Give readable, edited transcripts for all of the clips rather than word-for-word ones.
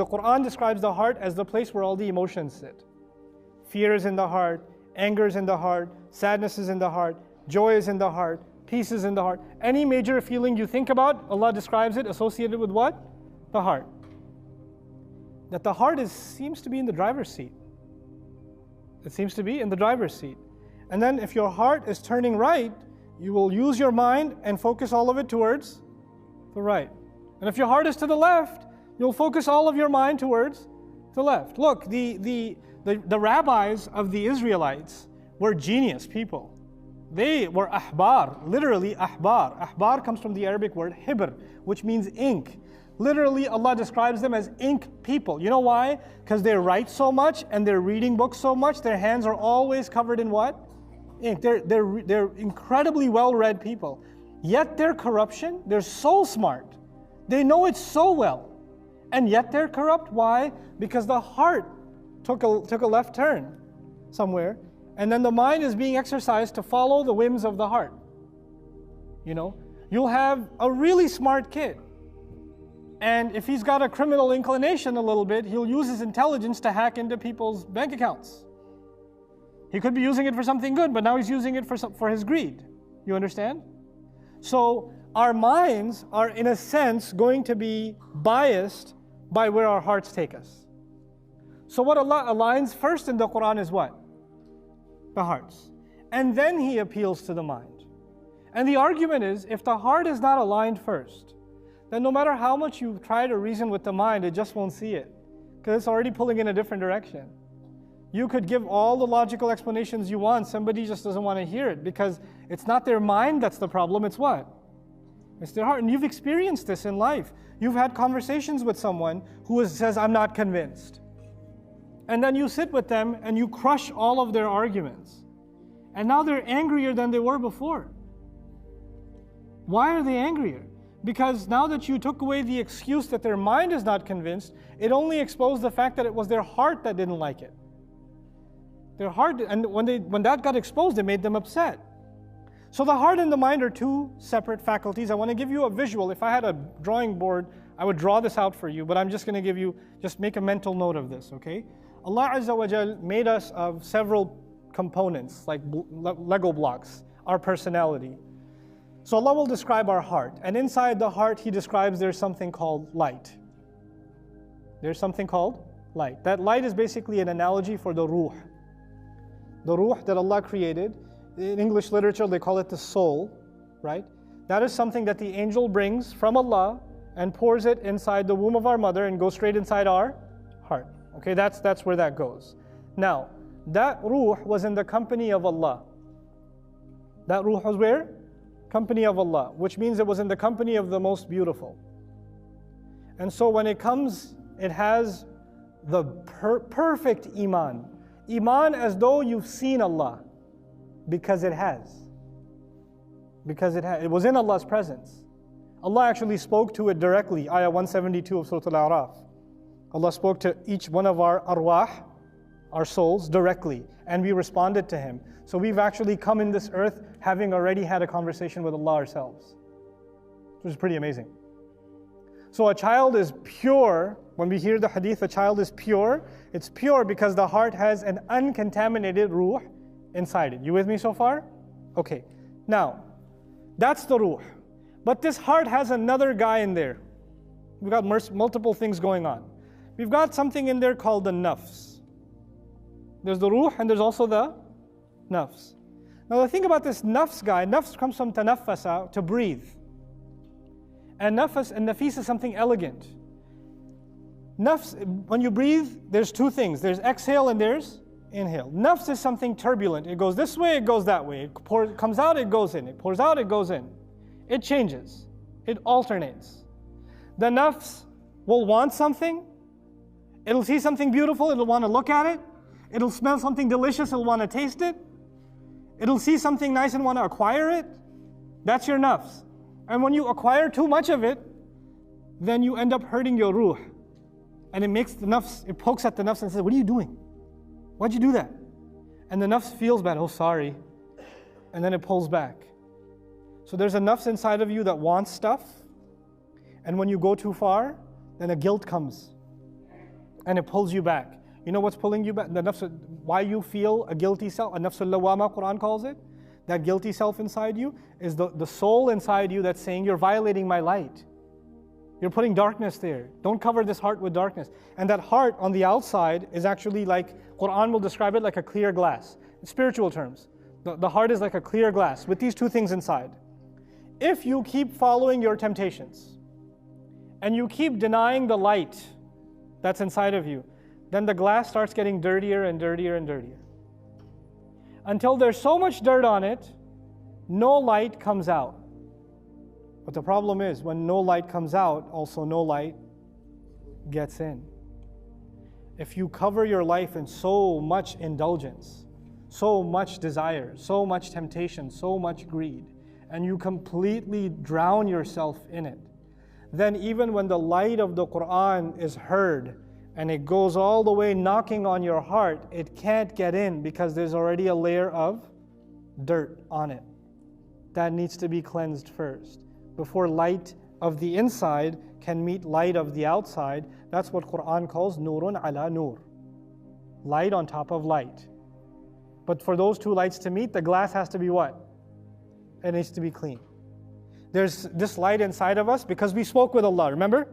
the Quran describes the heart as the place where all the emotions sit. Fear is in the heart, anger is in the heart, sadness is in the heart, joy is in the heart, peace is in the heart. Any major feeling you think about, Allah describes it associated with what? The heart. That the heart seems to be in the driver's seat. It seems to be in the driver's seat. And then if your heart is turning right, you will use your mind and focus all of it towards the right. And if your heart is to the left, you'll focus all of your mind towards the left. Look, the rabbis of the Israelites were genius people. They were ahbar, literally ahbar. Ahbar comes from the Arabic word hibr, which means ink. Literally, Allah describes them as ink people. You know why? Because they write so much and they're reading books so much, their hands are always covered in what? Ink. They're incredibly well-read people. Yet their corruption, they're so smart. They know it so well. And yet they're corrupt. Why? Because the heart took a left turn somewhere, and then the mind is being exercised to follow the whims of the heart. You know, you'll have a really smart kid, and if he's got a criminal inclination a little bit, he'll use his intelligence to hack into people's bank accounts. He could be using it for something good, but now he's using it for his greed. You understand? So our minds are, in a sense, going to be biased by where our hearts take us. So what Allah aligns first in the Quran is what? The hearts. And then He appeals to the mind. And the argument is, if the heart is not aligned first, then no matter how much you try to reason with the mind, it just won't see it, because it's already pulling in a different direction. You could give all the logical explanations you want, somebody just doesn't want to hear it, because it's not their mind that's the problem, it's what? It's their heart. And you've experienced this in life. You've had conversations with someone who says, I'm not convinced. And then you sit with them and you crush all of their arguments. And now they're angrier than they were before. Why are they angrier? Because now that you took away the excuse that their mind is not convinced, it only exposed the fact that it was their heart that didn't like it. Their heart, and when that got exposed, it made them upset. So the heart and the mind are two separate faculties. I want to give you a visual. If I had a drawing board, I would draw this out for you, but I'm just going to give you, just make a mental note of this, okay? Allah Azza wa Jal made us of several components, like Lego blocks, our personality. So Allah will describe our heart, and inside the heart He describes there's something called light. There's something called light. That light is basically an analogy for the ruh. The ruh that Allah created. In English literature they call it the soul, right? That is something that the angel brings from Allah and pours it inside the womb of our mother and goes straight inside our heart. Okay, that's where that goes. Now, that ruh was in the company of Allah. That ruh was where? Company of Allah, which means it was in the company of the most beautiful. And so when it comes, it has the perfect iman. Iman as though you've seen Allah, because it has. Because it has. It was in Allah's presence. Allah actually spoke to it directly, ayah 172 of Surah Al-A'raf. Allah spoke to each one of our arwah, our souls, directly, and we responded to Him. So we've actually come in this earth having already had a conversation with Allah ourselves, which is pretty amazing. So a child is pure. When we hear the hadith, a child is pure. It's pure because the heart has an uncontaminated ruh inside it. You with me so far? Okay. Now, that's the ruh. But this heart has another guy in there. We've got multiple things going on. We've got something in there called the nafs. There's the ruh and there's also the nafs. Now the thing about this nafs guy, nafs comes from tanaffasa, to breathe. And nafs and nafis is something elegant. Nafs, when you breathe, there's two things. There's exhale and there's inhale. Nafs is something turbulent. It goes this way, it goes that way. It comes out, it goes in. It pours out, it goes in. It changes. It alternates. The nafs will want something. It'll see something beautiful, it'll want to look at it. It'll smell something delicious, it'll want to taste it. It'll see something nice and want to acquire it. That's your nafs. And when you acquire too much of it, then you end up hurting your ruh. And it makes the nafs, it pokes at the nafs and says, what are you doing? Why'd you do that? And the nafs feels bad, oh sorry. And then it pulls back. So there's a nafs inside of you that wants stuff. And when you go too far, then a guilt comes. and it pulls you back. You know what's pulling you back? The nafs, why you feel a guilty self, a nafs al-lawama, Quran calls it. That guilty self inside you is the soul inside you that's saying, you're violating my light. You're putting darkness there. Don't cover this heart with darkness. And that heart on the outside is actually like, Quran will describe it like a clear glass. In spiritual terms, the heart is like a clear glass with these two things inside. If you keep following your temptations and you keep denying the light that's inside of you, then the glass starts getting dirtier and dirtier and dirtier. Until there's so much dirt on it, no light comes out. But the problem is, when no light comes out, also no light gets in. If you cover your life in so much indulgence, so much desire, so much temptation, so much greed, and you completely drown yourself in it, then even when the light of the Quran is heard and it goes all the way knocking on your heart, it can't get in because there's already a layer of dirt on it. That needs to be cleansed first before light of the inside can meet light of the outside. That's what Quran calls nurun ala nur, light on top of light. But for those two lights to meet, the glass has to be what? It needs to be clean. There's this light inside of us because we spoke with Allah, remember?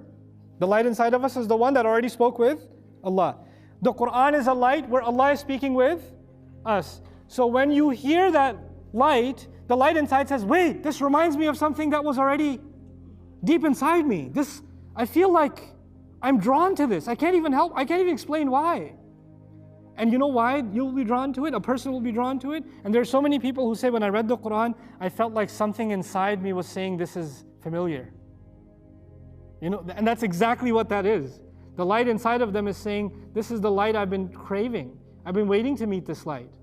The light inside of us is the one that already spoke with Allah. The Quran is a light where Allah is speaking with us. So when you hear that light, the light inside says, wait, this reminds me of something that was already deep inside me. I feel like I'm drawn to this. I can't even explain why. And you know why you'll be drawn to it? A person will be drawn to it. And there are so many people who say, when I read the Quran, I felt like something inside me was saying, this is familiar. You know, and that's exactly what that is. The light inside of them is saying, this is the light I've been craving. I've been waiting to meet this light.